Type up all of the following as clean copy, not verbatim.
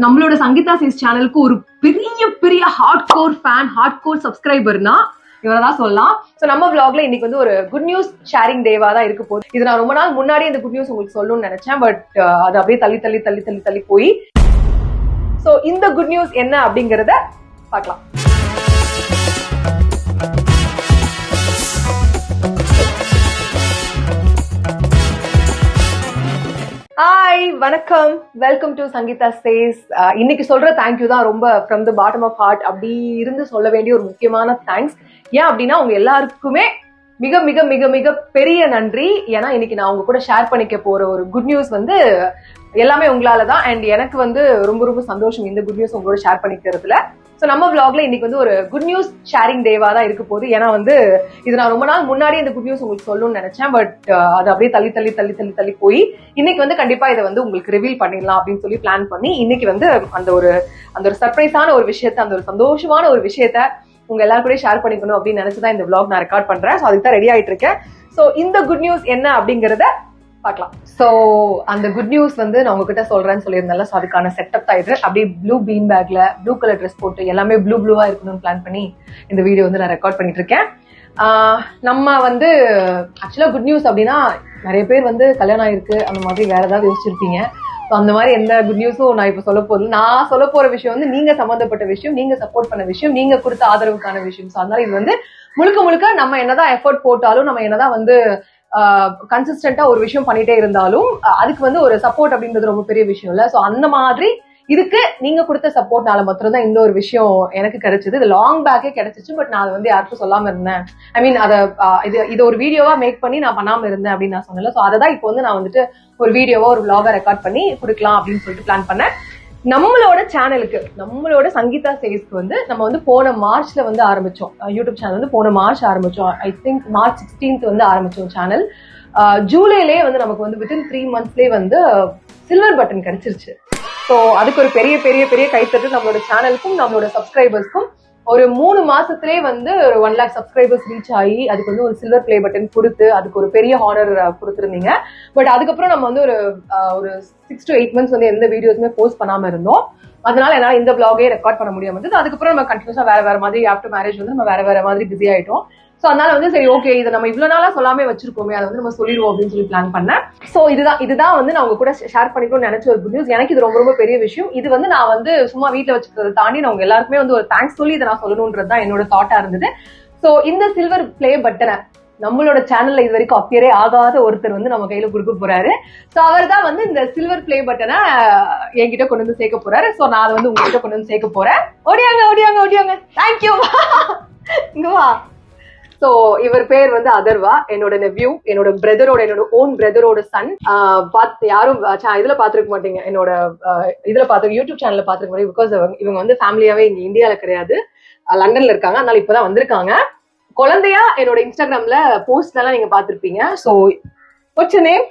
நம்மளோட சங்கீதா சேஸ் சேனலுக்கு ஒரு பெரிய பெரிய hard core fan, hard core சப்ஸ்கிரைபர்னா இவரதான் சொல்லலாம். சோ நம்ம vlogல இன்னைக்கு வந்து ஒரு குட் நியூஸ் ஷேரிங் டேவா தான் இருக்க போகுது. இது நான் ரொம்ப நாள் முன்னாடி இந்த குட் நியூஸ் உங்களுக்கு சொல்லணும்னு நினைச்சேன், பட் அது அப்படியே தள்ளி தள்ளி தள்ளி தள்ளி தள்ளி போய் சோ இந்த குட் நியூஸ் என்ன அப்படிங்கறத பார்க்கலாம். ஹாய், வணக்கம், வெல்கம் டு சங்கீதா சேஸ். இன்னைக்கு சொல்ற தேங்க்யூ தான் ரொம்ப from the bottom of heart அப்படி இருந்து சொல்ல வேண்டிய ஒரு முக்கியமான தேங்க்ஸ். ஏன் அப்படின்னா உங்க எல்லாருக்குமே மிக மிக மிக மிக பெரிய நன்றி. ஏன்னா இன்னைக்கு நான் உங்க கூட ஷேர் பண்ணிக்க போற ஒரு குட் நியூஸ் வந்து எல்லாமே உங்களால தான். அண்ட் எனக்கு வந்து ரொம்ப ரொம்ப சந்தோஷம் இந்த குட் நியூஸ் உங்களோட ஷேர் பண்ணிக்கிறதுல. ஸோ நம்ம vlogல இன்னைக்கு வந்து ஒரு குட் நியூஸ் ஷேரிங் டேவா தான் இருக்க போகுது. ஏன்னா வந்து இது நான் ரொம்ப நாள் முன்னாடி இந்த குட் நியூஸ் உங்களுக்கு சொல்லணும்னு நினைச்சேன், பட் அது அப்படியே தள்ளி தள்ளி தள்ளி தள்ளி தள்ளி போய் இன்னைக்கு வந்து கண்டிப்பா இதை வந்து உங்களுக்கு ரிவீல் பண்ணிடலாம் அப்படின்னு சொல்லி பிளான் பண்ணி இன்னைக்கு வந்து அந்த ஒரு சர்ப்ரைஸான ஒரு விஷயத்த, அந்த ஒரு சந்தோஷமான ஒரு விஷயத்த உங்க எல்லாரும் கூட ஷேர் பண்ணிக்கணும் அப்படின்னு நினைச்சுதான் இந்த vlog நான் ரெக்கார்ட் பண்றேன். ஸோ அதுக்கு தான் ரெடி ஆயிட்டு இருக்கேன். ஸோ இந்த குட் நியூஸ் என்ன அப்படிங்கறத பார்க்கலாம். சோ அந்த குட் நியூஸ் வந்து நான் உங்ககிட்ட சொல்றேன்னு சொல்லியிருந்தேன்ல, சோ அதுக்கான செட்டப் தான் இது. அப்படியே ப்ளூ பீன் பேக்ல ப்ளூ கலர் ட்ரெஸ் போட்டு எல்லாமே ப்ளூவா இருக்கணும்னு பிளான் பண்ணி இந்த வீடியோ வந்து நான் ரெக்கார்ட் பண்ணிட்டு இருக்கேன். நம்ம வந்து ஆக்சுவலா குட் நியூஸ் அப்படின்னா நிறைய பேர் வந்து கல்யாணம் ஆயிருக்கு அந்த மாதிரி வேற ஏதாவது யோசிச்சிருப்பீங்க. அந்த மாதிரி எந்த குட் நியூஸும் நான் இப்ப சொல்ல போறது. நான் சொல்ல போற விஷயம் வந்து நீங்க சம்பந்தப்பட்ட விஷயம், நீங்க சப்போர்ட் பண்ண விஷயம், நீங்க கொடுத்த ஆதரவுக்கான விஷயம். ஸோ அதனால இது வந்து முழுக்க முழுக்க நம்ம என்னதான் எஃபர்ட் போட்டாலும், நம்ம என்னதான் வந்து கன்சிஸ்டன்டா ஒரு விஷயம் பண்ணிட்டே இருந்தாலும் அதுக்கு வந்து ஒரு சப்போர்ட் அப்படின்றது ரொம்ப பெரிய விஷயம் இல்ல. சோ அந்த மாதிரி இதுக்கு நீங்க கொடுத்த சப்போர்ட்னால மாத்திரம் தான் இந்த ஒரு விஷயம் எனக்கு கிடைச்சது. இது லாங் பேக்கே கிடைச்சிச்சு, பட் நான் அதை வந்து யாருக்கும் சொல்லாம இருந்தேன். ஐ மீன் அதை இது ஒரு வீடியோவா மேக் பண்ணி நான் பண்ணாம இருந்தேன் அப்படின்னு நான் சொன்னேன். சோ அதை தான் இப்போ வந்து நான் வந்துட்டு ஒரு வீடியோவா ஒரு vlog-ஆ ரெக்கார்ட் பண்ணி கொடுக்கலாம் அப்படின்னு சொல்லிட்டு பிளான் பண்ணேன். நம்மளோட சேனலுக்கு, நம்மளோட சங்கீதா சேஸ்க்கு வந்து நம்ம வந்து போன மார்ச்ல வந்து ஆரம்பிச்சோம். யூடியூப் சேனல் வந்து போன மார்ச் ஆரம்பிச்சோம். ஐ திங்க் மார்ச் 16th வந்து ஆரம்பிச்சோம் சேனல். ஜூலைலேயே வந்து நமக்கு வந்து வித்தின் 3 monthsலேயே வந்து சில்வர் பட்டன் கிடைச்சிருச்சு. ஸோ அதுக்கு ஒரு பெரிய பெரிய பெரிய கைத்தட்டு நம்மளோட சேனலுக்கும் நம்மளோட சப்ஸ்கிரைபர்ஸ்க்கும். ஒரு 3 மாசத்திலே வந்து 1 lakh சப்ஸ்கிரைபர்ஸ் ரீச் ஆகி அதுக்கு வந்து ஒரு சில்வர் பிளே பட்டன் கொடுத்து அதுக்கு ஒரு பெரிய ஹானர் கொடுத்துருந்தீங்க. பட் அதுக்கப்புறம் நம்ம வந்து ஒரு 6 to 8 months வந்து எந்த வீடியோஸுமே போஸ்ட் பண்ணாம இருந்தோம். அதனால என்னால இந்த vlog-ஏ ரெக்கார்ட் பண்ண முடியாம இருந்தது. அதுக்கப்புறம் நம்ம கண்டினியூஸா வேற மாதிரி ஆஃப்டர் மேரேஜ் வந்து நம்ம வேற மாதிரி பிஸி ஆயிட்டோம். சோ அதனால வந்து சரி ஓகே, இதை நம்ம இவ்வளவு நாளா சொல்லாமே வச்சிருக்கோமே, அதை வந்து நம்ம சொல்லிடுவோம் அப்படின்னு சொல்லி பிளான் பண்ணேன். சோ இதுதான் வந்து நான் உங்க கூட ஷேர் பண்ணிக்கணும்னு நினைச்ச ஒரு குட் நியூஸ். எனக்கு இது ரொம்ப ரொம்ப பெரிய விஷயம். இது வந்து நான் வந்து சும்மா வீட்டுல வச்சுக்கிறத தாண்டி நான் உங்க எல்லாருக்குமே வந்து ஒரு தேங்க்ஸ் சொல்லி இதை நான் சொல்லணும்ன்றது தான் என்னோட தாட்டா இருந்தது. சோ இந்த சில்வர் பிளே பட்டனை நம்மளோட சேனல்ல இது வரைக்கும் அப்பியரே ஆகாத ஒருத்தர் வந்து நம்ம கையில கொடுக்க போறாரு. சோ அவர் தான் வந்து இந்த சில்வர் பிளே பட்டனை என்கிட்ட கொண்டு வந்து சேர்க்க போறாரு. சோ நான் அதை வந்து உங்ககிட்ட கொண்டு வந்து சேர்க்க போறேன். ஓடியாங்க. தேங்க்யூ. இங்க வா. சோ இவர் பேர் வந்து அதர்வா, என்னோட நெவ்யூ, என்னோட ஓன் பிரதரோட சன். யாரும் இதுல பாத்துருக்க மாட்டீங்க, என்னோட இதுல யூடியூப் சேனல்ல பாத்துருக்க மாட்டீங்க. பிகாஸ் இவங்க வந்து ஃபேமிலியாவே இங்க இந்தியால கிடையாது, லண்டன்ல இருக்காங்க. அதனால இப்பதான் வந்திருக்காங்க. குழந்தையா என்னோட இன்ஸ்டாகிராம்ல போஸ்ட் எல்லாம் நீங்க பாத்திருப்பீங்க. So what's your name?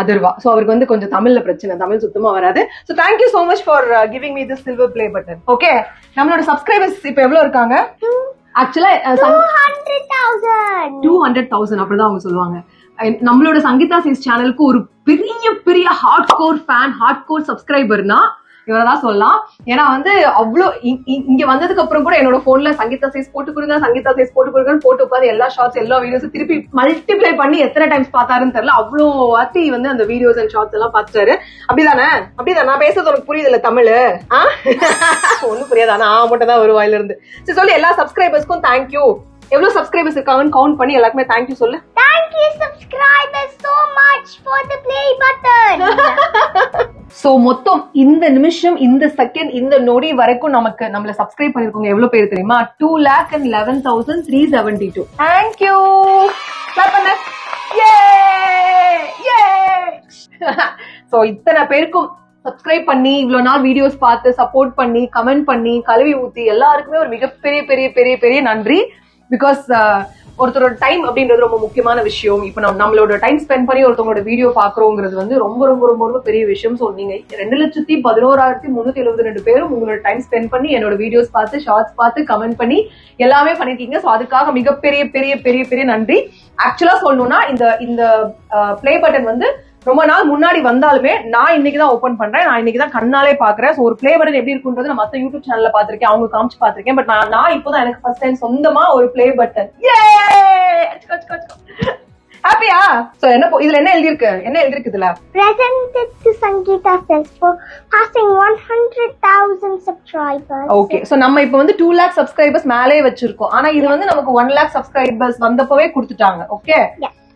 Atharva. So அவருக்கு வந்து கொஞ்சம் தமிழ்ல பிரச்சனை, தமிழ் சுத்தமா வராது. So thank you so much for giving me this silver play button. Okay, நம்மளோட சப்ஸ்கிரைபர்ஸ் இப்ப எவ்வளவு இருக்காங்க? ஆக்சுவலா 200,000 அப்படிதான் அவங்க சொல்லுவாங்க. நம்மளோட சங்கீதா சேஸ் சேனலுக்கு ஒரு பெரிய பெரிய hard core fan, hard core சப்ஸ்கிரைபர்னா இவரதான் சொல்லலாம். ஏன்னா வந்து அவ்வளோ இங்க வந்ததுக்கு அப்புறம் கூட என்னோட போன்ல சங்கீதா சேஸ் போட்டு கொடுங்கன்னு போட்டு உட்காந்து எல்லா ஷார்ட்ஸ் எல்லா வீடியோஸும் திருப்பி மல்டிப்ளை பண்ணி எத்தனை டைம்ஸ் பார்த்தாருன்னு தெரியல. அவ்வளோ வாட்டி வந்து அந்த வீடியோஸ் அண்ட் ஷார்ட்ஸ் எல்லாம் பார்த்துட்டாரு. அப்படிதானே நான் பேசுறது உனக்கு புரியுது இல்ல தமிழ்? ஒன்னும் புரியாது, ஆனா மட்டும் தான் ஒரு வாயில இருந்து. சரி சொல்லி எல்லா சப்ஸ்கிரைபர்ஸ்க்கும் தேங்க்யூ. எவ்வளவு சப்ஸ்கிரைபர்ஸ் இருக்காங்கன்னு கவுண்ட் பண்ணி எல்லாருக்குமே தேங்க்யூ சொல்லு. Thank you subscribers so much for the play button. So மொத்தம் இந்த நிமிஷம், இந்த செகண்ட், இந்த நொடி வரைக்கும் நம்மள சப்ஸ்கிரைப் பண்ணிருக்கோங்க எவ்வளவு பேர் தெரியுமா? 2,11,372. தேங்க்யூ. கிளாப் பண்ணு. சோ இத்தனை பேருக்கும் சப்ஸ்கிரைப் பண்ணி இவ்வளவு நாள் வீடியோஸ் பார்த்து சப்போர்ட் பண்ணி கமெண்ட் பண்ணி கழுவி ஊத்தி எல்லாருக்குமே ஒரு மிகப்பெரிய பெரிய பெரிய பெரிய நன்றி. பிகாஸ் ஒருத்தரோட டைம் அப்படின்றது ரொம்ப முக்கியமான விஷயம். இப்ப நம்மளோட டைம் ஸ்பெண்ட் பண்ணி ஒருத்தவங்களோட வீடியோ பாக்குறோங்கிறது வந்து ரொம்ப ரொம்ப ரொம்ப ரொம்ப பெரிய விஷயம். சோ நீங்க 2,11,372 பேரும் உங்களோட டைம் ஸ்பெண்ட் பண்ணி என்னோட வீடியோஸ் பார்த்து ஷார்ட்ஸ் பார்த்து கமெண்ட் பண்ணி எல்லாமே பண்ணிருக்கீங்க. சோ அதுக்காக மிகப்பெரிய பெரிய பெரிய பெரிய நன்றி. ஆக்சுவலா சொல்லணும்னா இந்த பிளே பட்டன் வந்து ரொம்ப நாள் முன்னாடி வந்தாலுமே நான் இன்னைக்கு தான் ஓபன் பண்றேன், நான் இன்னைக்கு தான் கண்ணாலே பாக்குறேன். சோ ஒரு ப்ளே பட்டன் எப்படி இருக்குன்றது நான் மத்த யூடியூப் சேனல்ல பாத்திருக்கேன், அவங்க காமிச்சு பாத்திருக்கேன். பட் நான் இப்போதான் எனக்கு ஃபர்ஸ்ட் டைம் சொந்தமா ஒரு ப்ளே பட்டன். ஹாப்பியா? சோ என்ன இதுல என்ன எழுதிருக்கு இதுல? Presented to Sangeeta Says for passing 100,000 subscribers. Okay, so நம்ம இப்போ வந்து 2 lakh சப்ஸ்கிரைபர்ஸ் மேலே வச்சிருக்கோம். ஆனா இது வந்து நமக்கு 1 lakh சப்ஸ்கிரைபர்ஸ் வந்தப்பவே கொடுத்துட்டாங்க. ஓகே,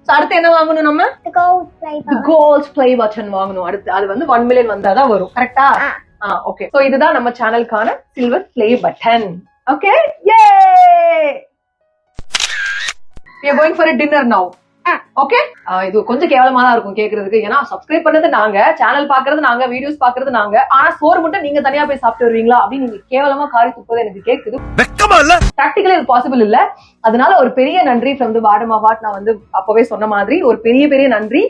சோ அடுத்து என்ன வாங்கணும் நம்ம? The gold play button. The gold play button வாங்கணும். அடுத்து அது வந்து 1 million வந்தாதான் வரும். கரெக்ட்டா? ஓகே, சோ இதுதான் நம்ம சேனலுக்கான சில்வர் ப்ளே பட்டன். ஓகே, யே! We are going for a dinner now. Okay, இது கொஞ்சம் கேவலமா தான் இருக்கும் கேக்குறதுக்கு. ஏன்னா சப்ஸ்கிரைப் பண்ணது நாங்க, சேனல் பாக்குறது நாங்க, வீடியோஸ் பாக்குறது நாங்க, ஆனா சோறு மட்டும் நீங்க தனியா போய் சாப்பிட்டு வருவீங்களா அப்படின்னு நீங்க கேவலமா காரி துப்பது எனக்கு கேக்குது. பிராக்டிகலி இது பாசிபிள் இல்ல. அதனால ஒரு பெரிய நன்றி from the bottom of heart. நான் வந்து அப்பவே சொன்ன மாதிரி ஒரு பெரிய நன்றி.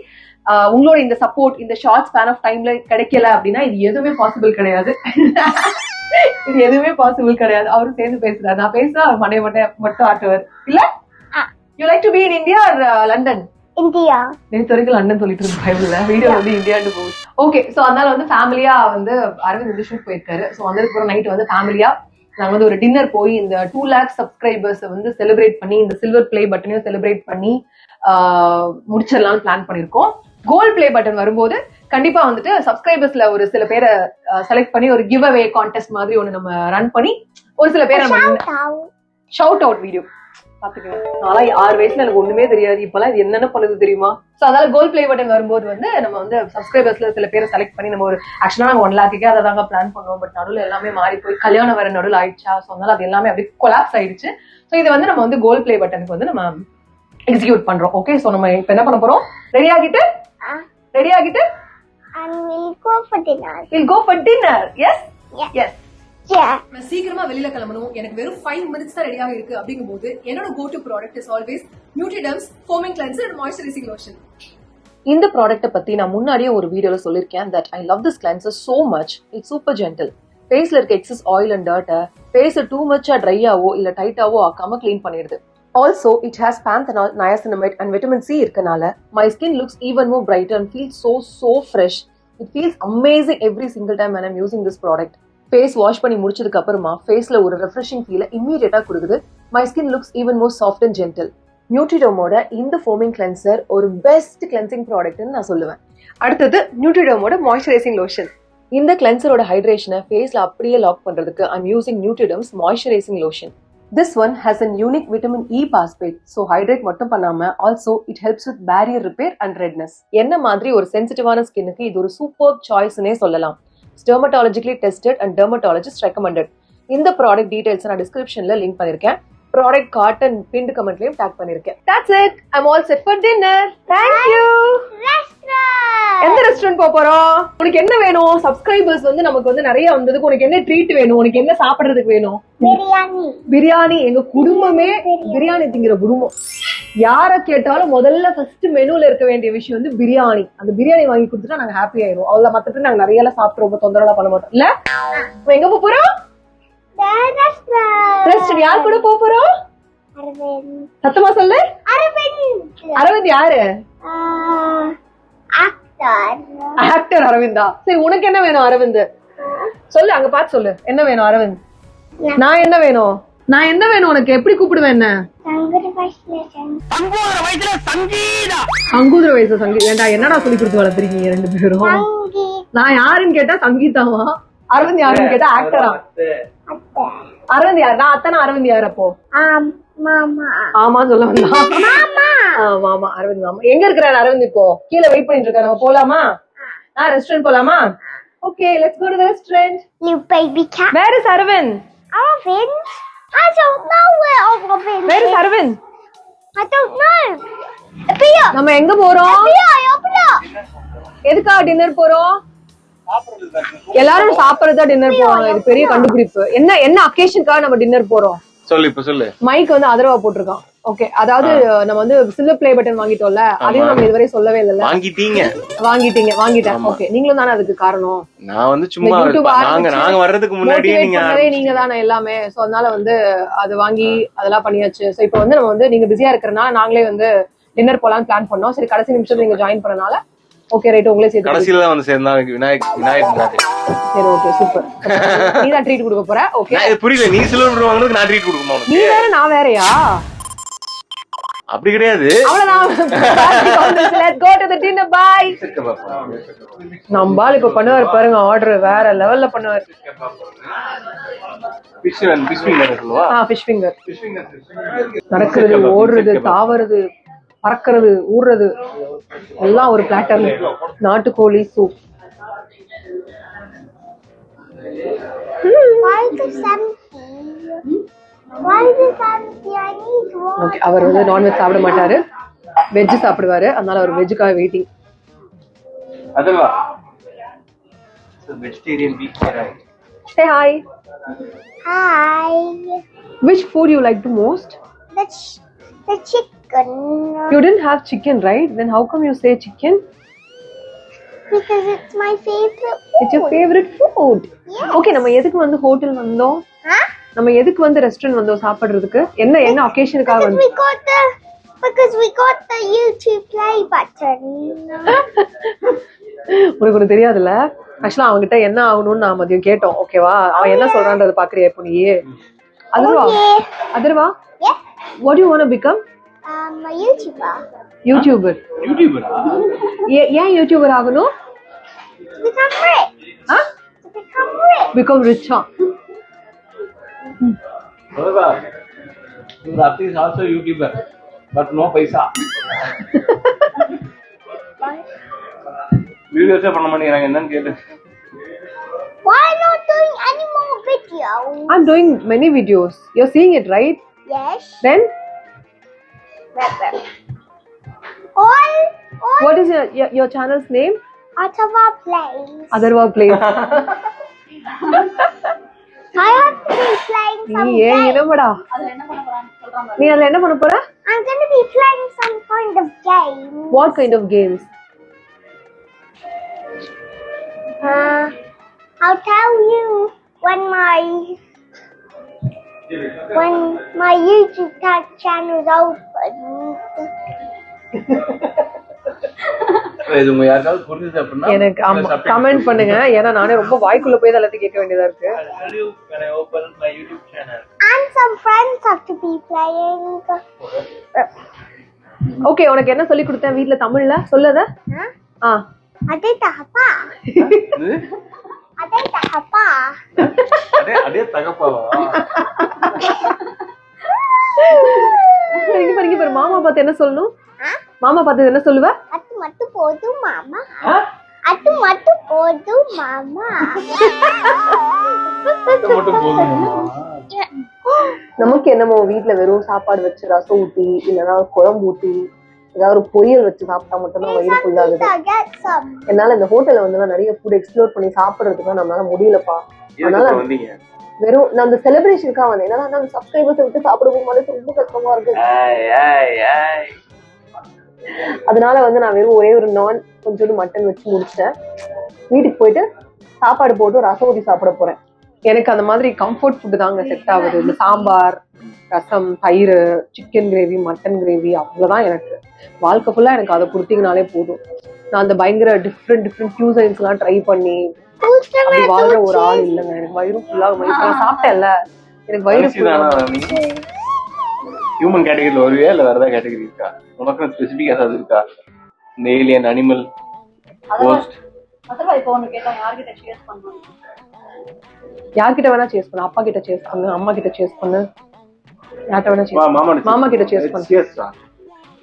உங்களோட இந்த சப்போர்ட் இந்த ஷார்ட் ஸ்பேன் ஆஃப் டைம்ல கிடைக்கல அப்படின்னா இது எதுவுமே பாசிபிள் கிடையாது. இது எதுவுமே பாசிபிள் கிடையாது. அவரும் சேர்ந்து பேசுறாரு, நான் பேசுறேன், அவர் மண்டைய மட்டும் ஆட்டுவார். இல்ல, you like to be in India or London? India. நேத்து வரைக்கும் லண்டன் சொல்லிட்டு இருந்த பைபிள்ல வீடியோ வந்து இந்தியான்னு போகுது. ஓகே, சோ அதனால வந்து ஃபேமிலியா வந்து அரவிந்த் வந்து ஷூட் போயிருக்காரு. சோ வந்ததுக்கு அப்புறம் நைட் வந்து ஃபேமிலியா நாங்க வந்து ஒரு டின்னர் போய் இந்த 2 lakh சப்ஸ்கிரைபர்ஸ் வந்து செலிப்ரேட் பண்ணி இந்த சில்வர் ப்ளே பட்டனையும் செலிப்ரேட் பண்ணி முடிச்சிடலாம்னு பிளான் பண்ணிருக்கோம். கோல்ட் ப்ளே பட்டன் வரும்போது கண்டிப்பா வந்துட்டு சப்ஸ்கிரைபர்ஸ்ல ஒரு சில பேரை செலக்ட் பண்ணி ஒரு கிவ் அவே கான்டெஸ்ட் மாதிரி ஒண்ணு நம்ம ரன் பண்ணி ஒரு சில பேரை ஷவுட் அவுட் வீடியோ பாத்துக்கலாம். நாளா 6 வயசுல எனக்கு ஒண்ணுமே தெரியாது, இப்பெல்லாம் இது என்னென்ன பண்ணுது தெரியுமா? சோ அதனால கோல்ட் ப்ளே பட்டன் வரும்போது வந்து நம்ம வந்து சப்ஸ்கிரைபர்ஸ்ல சில பேரை செலக்ட் பண்ணி நம்ம ஒரு ஆக்சுவலா நாங்க 1 lakhக்கே அதை தாங்க பிளான் பண்ணோம். பட் நடுவில் எல்லாமே மாறி போய் கல்யாணம் வேற நடுவில் ஆயிடுச்சா, சோ அதனால அது எல்லாமே அப்படியே கொலாப்ஸ் ஆயிடுச்சு. சோ இது வந்து நம்ம வந்து கோல்ட் ப்ளே பட்டனுக்கு வந்து நம்ம எக்ஸிக்யூட் பண்றோம். ஓகே, சோ நம்ம இப்ப என்ன பண்ண போறோம்? ரெடி ஆகிட்டு And we'll go for dinner. We'll go for dinner. Yes? Yes. நான் சீக்கிரமா வெளியில கிளம்பணும், எனக்கு வெறும் 5 minutes தான் ரெடியாக இருக்கு. அப்படிங்கும்போது என்னோட go to product is always Neutriderm's foaming cleanser and moisturising lotion. இந்த ப்ராடக்ட்டை பத்தி நான் முன்னாடியே ஒரு வீடியோல சொல்லிருக்கேன் that I love this cleanser so much. It's super gentle. ஃபேஸ்ல இருக்க எக்ஸஸ் ஆயில் அண்ட் டர்ட்டை ஃபேஸ் டூ மச்சா ட்ரையாவோ இல்ல டைட்டாவோ ஆக்காம கிளீன் பண்ணிடுது. Also, it has panthenol, niacinamide and vitamin C இருக்கனால my skin looks even more brighter and feels so fresh. It feels amazing every single time when I'm using this product. Face wash பண்ணி முடிச்சதுக்கு அப்புறமா ஃபேஸ்ல ஒரு refreshing ஃபீலை இம்மீடியட்டா கொடுக்குது. My skin looks even more soft and gentle. நியூட்ரிடோமோட இந்த ஃபோமிங் கிளென்சர் ஒரு பெஸ்ட் கிளென்சிங் ப்ராடக்ட்னு நான் சொல்லுவேன். அடுத்தது நியூட்ரிடோமோட மாய்ஸ்சரைசிங் லோஷன். இந்த கிளென்சரோட ஹைட்ரேஷனை ஃபேஸ்ல அப்படியே லாக் பண்றதுக்கு I'm using Neutriderm's moisturising lotion. This one has a unique vitamin E phosphate, so hydrate மட்டும் பண்ணாம also it helps with barrier repair and redness. என்ன மாதிரி ஒரு சென்சிட்டிவான ஸ்கின்னுக்கு இது ஒரு சூப்பர் சாய்ஸ்னே சொல்லலாம். Dermatologically tested and dermatologist recommended. இந்த ப்ராடக்ட் டீடைல்ஸ் நான் டிஸ்கிரிப்ஷன்ல லிங்க் பண்ணிருக்கேன். ப்ராடக்ட் கார்ட் அண்ட் பின்ட் கமெண்ட்லயும் டாக் பண்ணிருக்கேன். That's it. I'm all set for dinner. Thank you. எந்த ரெஸ்டாரண்ட் போறோம்? உனக்கு என்ன வேணும்? சப்ஸ்கிரைபர்ஸ் வந்து நமக்கு வந்து நிறைய வந்ததுக்கு உனக்கு என்ன ட்ரீட் வேணும்? உனக்கு என்ன சாப்பிடுறதுக்கு வேணும்? பிரியாணி. எங்க குடும்பமே பிரியாணி திங்கிற குடும்பம். யார கேட்டாலும் முதல்ல ஃபர்ஸ்ட் மெனுல இருக்க வேண்டிய விஷயம் வந்து பிரியாணி. அந்த பிரியாணி வாங்கி கொடுத்துட்டா நாங்க ஹாப்பி ஆயிரும். அவ்வளவு மத்தபடி நாங்க நிறைய எல்லாம் சாப்பிட்டு ரொம்ப தொந்தரவு பண்ண மாட்டோம். இல்ல எங்க போறோம்? ரெஸ்டாரண்ட். யார் கூட போறோம்? சத்தமா சொல்லு. அரவிந்த் யாரு? ஆக்டர் அரவிந்தா. சரி, உனக்கு என்ன வேணும் அரவிந்த்? சொல்லு, அங்க பாத்து சொல்லு. என்ன வேணும் அரவிந்த்? நான் என்ன வேணும் உனக்கு? எப்படி கூப்பிடுவேன்? என்ன அங்கூதர வயசுல சங்கீதா? ஏண்டா என்னடா சொல்லி கொடுத்து வளர்த்துருக்கீங்க ரெண்டு பேரும்? நான் யாருன்னு கேட்டா சங்கீதாவா, அரவிந்த் யாருன்னு கேட்டா ஆக்டரா? அரவிந்த் யாரு? நான் அத்தனை அரவிந்த் யாரு? அப்போ ஆமா சொல்ல வந்தா மாமா. அரவிந்த் மாமா எங்க இருக்கிறாரு? அரவிந்த் இப்போ கீழே வெயிட் பண்ணிட்டு இருக்காரு. நம்ம போலாமா? ரெஸ்டாரண்ட் போலாமா? Okay, let's go to the restaurant. You baby cat. Where is Arvind? Arvind? I don't know where Arvind. Where is Arvind? I don't know. Apia. நம்ம எங்க போறோம்? Apia. எதுக்கா டின்னர் போறோம்? எல்லாரும் சாப்பிடுறதா டின்னர் போறோம். இது பெரிய கண்டுபிடிப்பு. என்ன அக்கேஷனுக்காக நம்ம டின்னர் போறோம்? சொல்லு. மைக் வந்து அதர்வா போட்டிருக்கான். ஓகே, அதாவது நம்ம வந்து சில்வர் ப்ளே பட்டன் வாங்கிட்டோம்ல, அதையும் நம்ம இதுவரை சொல்லவே இல்ல. வாங்கிட்டேன். ஓகே, நீங்களும் தானே அதுக்கு காரணம். நான் வந்து சும்மா நாங்க வர்றதுக்கு முன்னாடியே நீங்க தானே எல்லாமே. சோ அதனால வந்து அது வாங்கி அதெல்லாம் பண்ணியாச்சு. சோ இப்போ வந்து நம்ம வந்து நீங்க பிஸியா இருக்கறனால நாங்களே வந்து டின்னர் போலான்னு பிளான் பண்ணோம். சரி, கடைசி நிமிஷத்துல நீங்க ஜாயின் பண்ணனால ஓகே ரைட் உங்களே சேர்த்து கடைசியில தான் வந்து சேர்ந்தா விநாயகர் ராஜே. சரி ஓகே சூப்பர். நீ தான் ட்ரீட் கொடுக்க போற. ஓகே இது புரியல, நீ சில்வர் வாங்குறதுக்கு நான் ட்ரீட் கொடுக்குமா நீ உனக்கு? வேற நான் வேறயா? அப்படி கிடையாது. அவ்வளவுதான். Let's go to the dinner. Bye. நம்பால் இப்ப பண்ணுவாரு பாருங்க, ஆர்டர் வேற லெவல்ல பண்ணுவாரு. ஃபிஷ் ஃபிங்கர் சொல்லுவா. Fish finger. நடக்கிறது, ஓடுறது, தாவறது, பறக்கிறது, ஊடுறது எல்லாம் ஒரு பிளாட்டர்ல. நாட்டுக்கோழி soup. Why is it empty? Why is it empty? I need one. Okay, அவர் வந்து நான்வெஜ் சாப்பிட மாட்டாரு, வெஜ் சாப்பிடுவாரு. அதனால அவர் வெஜ்ஜுக்காக வெயிட்டிங். அதல்வா vegetarian week right. Say hi. Hi. Which food you like the most? The chicken. You didn't have chicken, right? Then how come you say chicken? Because it's my favorite food. It's your favorite food. Yes. Okay, நம்ம எதுக்கு வந்து hotel வந்தோம்? Huh? நம்ம எதுக்கு வந்து restaurant வந்தோம் சாப்பிடுறதுக்கு? என்ன ஒகேஷனுக்காக Because வந்து? we got the YouTube play button. உனக்கு ஒண்ணு தெரியாதுல்ல, ஆக்சுவலா அவன்கிட்ட என்ன ஆகணும்னு நான் மதியம் கேட்டோம். ஓகேவா, அவன் என்ன சொல்றான்றத பாக்குறியா இப்போ நீ? Atharva, Atharva, Yes. what do you want to become? A YouTuber. YouTuber. ஏன் யூடியூபர் ஆகணும்? To become rich. Huh? To become rich. Become rich. However, Rati is also YouTuber, but no paisa. வீடியோஸே பண்ண மாட்டேங்கிறாங்க, என்னன்னு கேளு. Why not doing any more videos? I'm doing many videos. You're seeing it, right? Yes. Then All what is your channel's name? Atava plays. Adarva Plays. I have to be playing நீ some ஏன் games. என்னடா நீ அதுல என்ன பண்ண போற? I'm going to be playing some kind of game. What kind of games? I'll tell you when my YouTube channel is open. இது உங்க யாருக்காவது புரிஞ்சுது அப்படின்னா எனக்கு கமெண்ட் பண்ணுங்க, ஏன்னா நானே ரொம்ப வாய்க்குள்ள போய் எல்லாத்தையும் கேட்க வேண்டியதா இருக்கு. I'll tell you when I open my YouTube channel. And some friends have to be playing. Okay, உனக்கு என்ன சொல்லி கொடுத்தேன் வீட்ல தமிழ்ல? சொல்லத. Huh? Ade tahapa. Ade tahapa. அதே தகப்பாவா? இங்க பாரு, மாமா பார்த்து என்ன சொல்லணும்? மாமா பார்த்து என்ன சொல்லுவ? Atu mattu podu mama. Atu mattu podu mama. இது மட்டும் போதுமா? நமக்கு என்னமோ வீட்ல வெறும் சாப்பாடு வச்சு ரசம் ஊட்டி இல்லைன்னா குழம்பு ஊட்டி ஏதாவது ஒரு பொரியல் வச்சு சாப்பிட்டா மட்டும்தான் வயிறு ஃபுல்லாகுது. Get some. என்னால இந்த ஹோட்டல்ல வந்து நிறைய ஃபுட் எக்ஸ்ப்ளோர் பண்ணி சாப்பிடுறதுக்கு நம்மளால முடியலப்பா. அதனால வந்தீங்க வெறும் நான் அந்த செலிப்ரேஷனுக்காக வந்தேன். ஏன்னா நான் சப்ஸ்கிரைபர்ஸ் விட்டு சாப்பிட போகும்போது ரொம்ப கஷ்டமா இருக்கு. அதனால வந்து நான் வெறும் ஒரே ஒரு நான் கொஞ்சோண்டு மட்டன் வச்சு முடிச்சிட்டேன். வீட்டுக்கு போயிட்டு சாப்பாடு போட்டு ரசம் ஊற்றி சாப்பிட போறேன். எனக்கு அந்த மாதிரி கம்ஃபர்ட் ஃபுட்டு தாங்க செட் ஆகுது. இந்த சாம்பார், ரசம், தயிர், சிக்கன் கிரேவி, மட்டன் கிரேவி, அவ்வளவுதான் எனக்கு. வாழ்க்கை ஃபுல்லா எனக்கு அதை கொடுத்தீங்கனாலே போதும். நான் அந்த பயங்கர டிஃப்ரெண்ட் கியூசைன்ஸ் எல்லாம் ட்ரை பண்ணி அப்படி வாழ்ற ஒரு ஆள் இல்லைங்க. எனக்கு வயிறு ஃபுல்லா சாப்பிட்டேன்ல, எனக்கு வயிறு ஹியூமன் கேட்டகரியில வருவியா இல்ல வேற ஏதாவது கேட்டகரி இருக்கா உனக்கு? ஸ்பெசிபிக் ஏதாவது இருக்கா? இந்த ஏலியன், அனிமல், கோஸ்ட்? யார்கிட்ட வேணா சேஸ் பண்ணு. அப்பா கிட்ட சேஸ் பண்ணு, அம்மா கிட்ட சேஸ் பண்ணு, யார்கிட்ட வேணா சேஸ் பண்ணு. மாமா கிட்ட சேஸ் பண்ணு. சியர்ஸ்டா.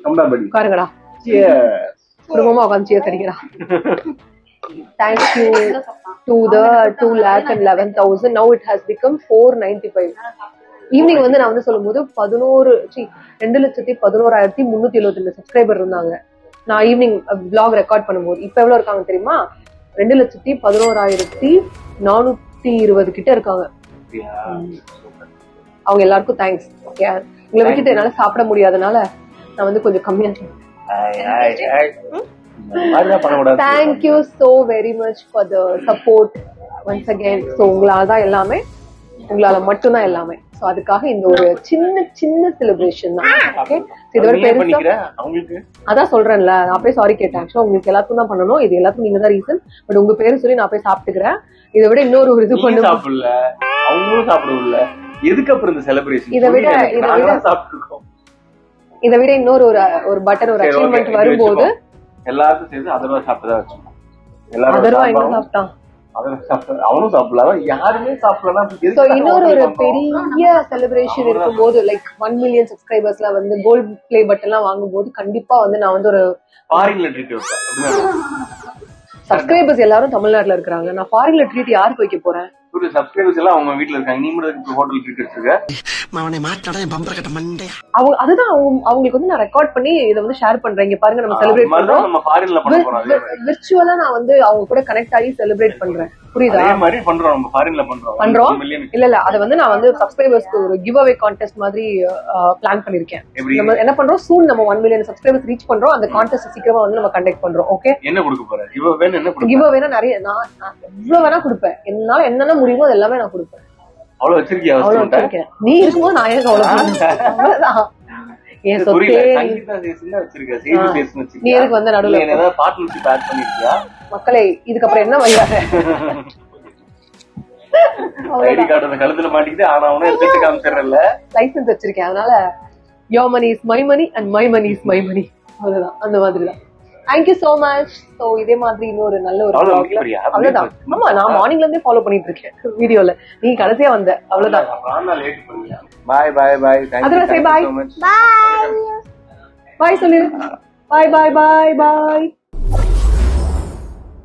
கம்டா படி. உட்காருங்கடா. சியர்ஸ். குடும்பமா உட்கார்ந்து சேஸ் அடிக்கிறா. Thank you to the 2,11,000. Now it has become 495. Evening வந்து நான் வந்து சொல்லும் போது 2,11,372 சப்ஸ்கிரைபர் இருந்தாங்க. நான் ஈவினிங் vlog ரெக்கார்ட் பண்ணும்போது இப்ப எவ்வளவு இருக்காங்க தெரியுமா? 2,11,420 கிட்ட இருக்காங்க. அவங்க எல்லாருக்கும் தேங்க்ஸ். ஓகே, உங்களை விட்டுட்டு என்னால சாப்பிட முடியாதனால நான் வந்து கொஞ்சம் கம்மியா Thank you so very much for the support once again. So உங்களால தான் எல்லாமே. உங்களால மட்டும்தான் எல்லாமே. சோ அதுக்காக இந்த ஒரு சின்ன சின்ன செலிப்ரேஷன் தான். ஓகே, இதோட நீ ஏன் பெருசா பண்ணிக்கிற அவங்களுக்கு? அதான் சொல்றேன்ல, நான் போய் சாரி கேட்டேன். ஆக்சுவலா உங்களுக்கு எல்லாத்துக்கும் தான் பண்ணணும், இது எல்லாத்துக்கும் நீங்க தான் ரீசன். பட் உங்க பேரு சொல்லி நான் போய் சாப்பிட்டுக்கிறேன். இதை விட இன்னொரு ஒரு இது நீ பண்ணு. சாப்பிடல, அவங்களும் சாப்பிடல. எதுக்கு அப்புறம் இந்த செலிப்ரேஷன்? இதை விட சாப்பிட்டுருக்கோம். இதை விட இன்னொரு ஒரு பட்டன் ஒரு அச்சீவ்மெண்ட் வரும்போது எல்லாருக்கும் சேர்ந்து அதர்வா சாப்பிட்டதா வச்சுக்கோம். அதர்வா எங்க சாப்பிட்டான்? அவனும் சாப்பிடலாம், யாருமே சாப்பிடலாம். So, இன்னொரு ஒரு பெரிய செலிப்ரேஷன் இருக்கும்போது லைக் 1 மில்லியன் சப்ஸ்கிரைபர்ஸ்ல வந்து கோல்ட் பிளே பட்டன் எல்லாம் வாங்கும்போது கண்டிப்பா வந்து நான் வந்து ஒரு ஃபாரின்ல ட்ரீட் வைப்பேன். சப்ஸ்கிரைபர்ஸ் எல்லாரும் தமிழ்நாட்டுல இருக்காங்க, நான் ஃபாரின்ல ட்ரீட் யாருக்கு வைக்க போறேன்? ஒரு சப்ஸ்கிரைபர்ஸ் எல்லாம் அவங்க வீட்ல இருக்காங்க, நீ மட்டும் ஹோட்டல் ட்ரீட் வச்சிருக்க. அவங்க அதுதான் அவங்களுக்கு வந்து நான் ரெக்கார்ட் பண்ணி இதை வந்து ஷேர் பண்றேன். இங்க பாருங்க நம்ம செலிப்ரேட் பண்றோம். நம்ம ஃபாரின்ல பண்ண போறோம். விர்ச்சுவலா நான் வந்து அவங்க கூட கனெக்ட் ஆகி செலிப்ரேட் பண்றேன். புரியுதா? அதே மாதிரி பண்றோம், நம்ம ஃபாரின்ல பண்றோம். இல்ல அது வந்து நான் வந்து சப்ஸ்கிரைபர்ஸ்க்கு ஒரு கிவ் அவே கான்டெஸ்ட் மாதிரி பிளான் பண்ணிருக்கேன். நம்ம என்ன பண்றோம், சூன் நம்ம 1 மில்லியன் சப்ஸ்கிரைபர்ஸ் ரீச் பண்றோம். அந்த கான்டெஸ்ட் சீக்கிரமா வந்து நம்ம கண்டக்ட் பண்றோம். ஓகே, என்ன கொடுக்க போற? கிவ் அவே என்ன கொடுக்க? கிவ் அவேனா நிறைய நான் எவ்வளவு வேணா கொடுப்பேன். என்னால என்னென்ன முடியுமோ அது எல்லாமே நான் கொடுப்பேன். அவ்வளவு வச்சிருக்கியா? அவ்வளவு வச்சிருக்கேன். நீ இருக்கும்போது நான் எனக்கு அவ்வளவுதான். என் சொத்தே நீ எதுக்கு வந்து நடுவுல பார்ட்னர்ஷிப் ஆட் பண்ணிருக்கியா? மக்களே, இதுக்கப்புறம் என்ன வையாத ஐடி கார்டு கழுத்துல மாட்டிக்கிட்டு ஆனா அவனே எடுத்து காமிச்சிடறல. லைசன்ஸ் வச்சிருக்கேன், அதனால your money is my money and my money is my money. அதுதான், அந்த மாதிரி தான். Thank you so much. சோ இதே மாதிரி இன்னொரு நல்ல ஒரு அவ்வளவுதான். ஆமா, நான் மார்னிங்ல இருந்தே ஃபாலோ பண்ணிட்டு இருக்கேன் வீடியோல. நீ கடைசியா வந்த, அவ்வளவுதான். பாய் பாய் பாய். அதுல say bye. Bye. பாய் சொல்லு. பாய் பாய் பாய் பாய்.